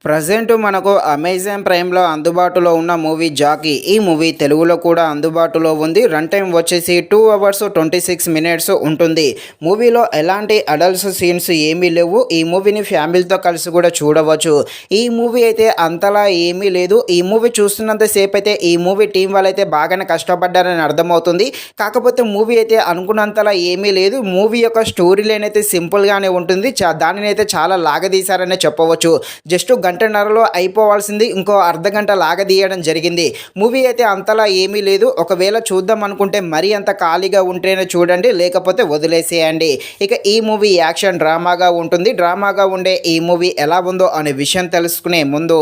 Present మనకు Amazon ప్రైమ్‌లో అందుబాటులో ఉన్న మూవీ 'జాకీ'. ఈ మూవీ తెలుగులో కూడా అందుబాటులో ఉంది. రన్ టైమ్ వచ్చేసి 2 అవర్స్ 26 మినిట్స్ ఉంటుంది. మూవీలో ఎలాంటి అడల్ట్స్ సీన్స్ ఏమీ లేవు. ఈ మూవీని ఫ్యామిలీతో కలిసి కూడా చూడవచ్చు. ఈ మూవీ అయితే అంతలా ఏమీ లేదు. ఈ మూవీ చూస్తున్నంత సేపు అయితే ఈ మూవీ టీం వాళ్ళైతే బాగానే కష్టపడ్డారని అర్థమవుతుంది. కాకపోతే మూవీ అయితే అనుకున్నంతలా ఏమీ లేదు. మూవీ యొక్క స్టోరీ లైన్ అయితే సింపుల్‌గానే ఉంటుంది. దానినైతే చాలా లాగదీశారనే చెప్పవచ్చు. జస్ట్ గంటన్నరలో అయిపోవాల్సింది ఇంకో అర్ధగంట లాగదీయడం జరిగింది. మూవీ అయితే అంతలా ఏమీ లేదు. ఒకవేళ చూద్దాం అనుకుంటే మరీ అంత ఖాళీగా ఉంటేనే చూడండి, లేకపోతే వదిలేసేయండి. ఇక ఈ మూవీ యాక్షన్ డ్రామాగా ఉంటుంది. డ్రామాగా ఉండే ఈ మూవీ ఎలా ఉందో అనే విషయం తెలుసుకునే ముందు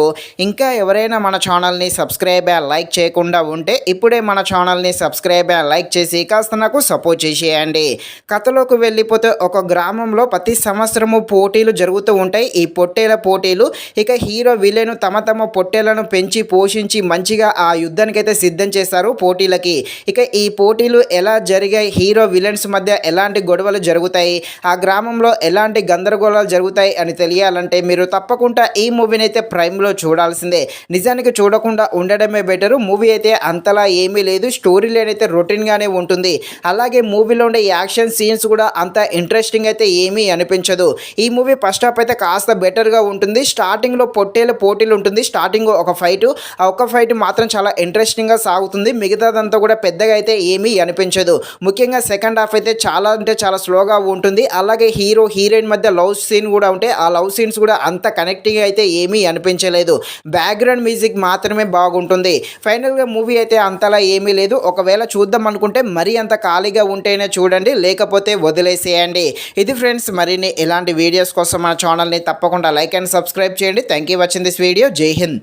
ఇంకా ఎవరైనా మన ఛానల్ని సబ్స్క్రైబ్ లైక్ చేయకుండా ఉంటే ఇప్పుడే మన ఛానల్ని సబ్స్క్రైబ్ లైక్ చేసి కాస్త నాకు సపోర్ట్ చేసేయండి. కథలోకి వెళ్ళిపోతే ఒక గ్రామంలో ప్రతి సంవత్సరము పోటీలు జరుగుతూ ఉంటాయి. ఈ పొట్టేల పోటీలు ఇక హీరో విలన్ తమ పొట్టేలను పెంచి పోషించి మంచిగా ఆ యుద్ధానికైతే సిద్ధం చేస్తారు పోటీలకి. ఇక ఈ పోటీలు ఎలా జరిగాయి, హీరో విలన్స్ మధ్య ఎలాంటి గొడవలు జరుగుతాయి, ఆ గ్రామంలో ఎలాంటి గందరగోళాలు జరుగుతాయి అని తెలియాలంటే మీరు తప్పకుండా ఈ మూవీని అయితే ప్రైమ్లో చూడాల్సిందే. నిజానికి చూడకుండా ఉండడమే బెటరు. మూవీ అయితే అంతలా ఏమీ లేదు. స్టోరీ లైన్ అయితే రొటీన్గానే ఉంటుంది. అలాగే మూవీలో ఉండే యాక్షన్ సీన్స్ కూడా అంత ఇంట్రెస్టింగ్ అయితే ఏమీ అనిపించదు. ఈ మూవీ ఫస్ట్ హాఫ్ అయితే కాస్త బెటర్గా ఉంటుంది. స్టార్టింగ్లో పొట్టేల పోటీలు ఉంటుంది. స్టార్టింగ్ ఒక ఫైట్, ఆ ఒక్క ఫైట్ మాత్రం చాలా ఇంట్రెస్టింగ్గా సాగుతుంది. మిగతాదంతా కూడా పెద్దగా అయితే ఏమీ అనిపించదు. ముఖ్యంగా సెకండ్ హాఫ్ అయితే చాలా అంటే చాలా స్లోగా ఉంటుంది. అలాగే హీరో హీరోయిన్ మధ్య లవ్ సీన్ కూడా ఉంటే ఆ లవ్ సీన్స్ కూడా అంత కనెక్టింగ్ అయితే ఏమీ అనిపించలేదు. బ్యాక్గ్రౌండ్ మ్యూజిక్ మాత్రమే బాగుంటుంది. ఫైనల్గా మూవీ అయితే అంతలా ఏమీ లేదు. ఒకవేళ చూద్దాం అనుకుంటే మరీ అంత ఖాళీగా ఉంటేనే చూడండి, లేకపోతే వదిలేసేయండి. ఇది ఫ్రెండ్స్, మరిన్ని ఇలాంటి వీడియోస్ కోసం మన ఛానల్ని తప్పకుండా లైక్ అండ్ సబ్స్క్రైబ్ చేయండి. Thank you watching this video. జై హింద్.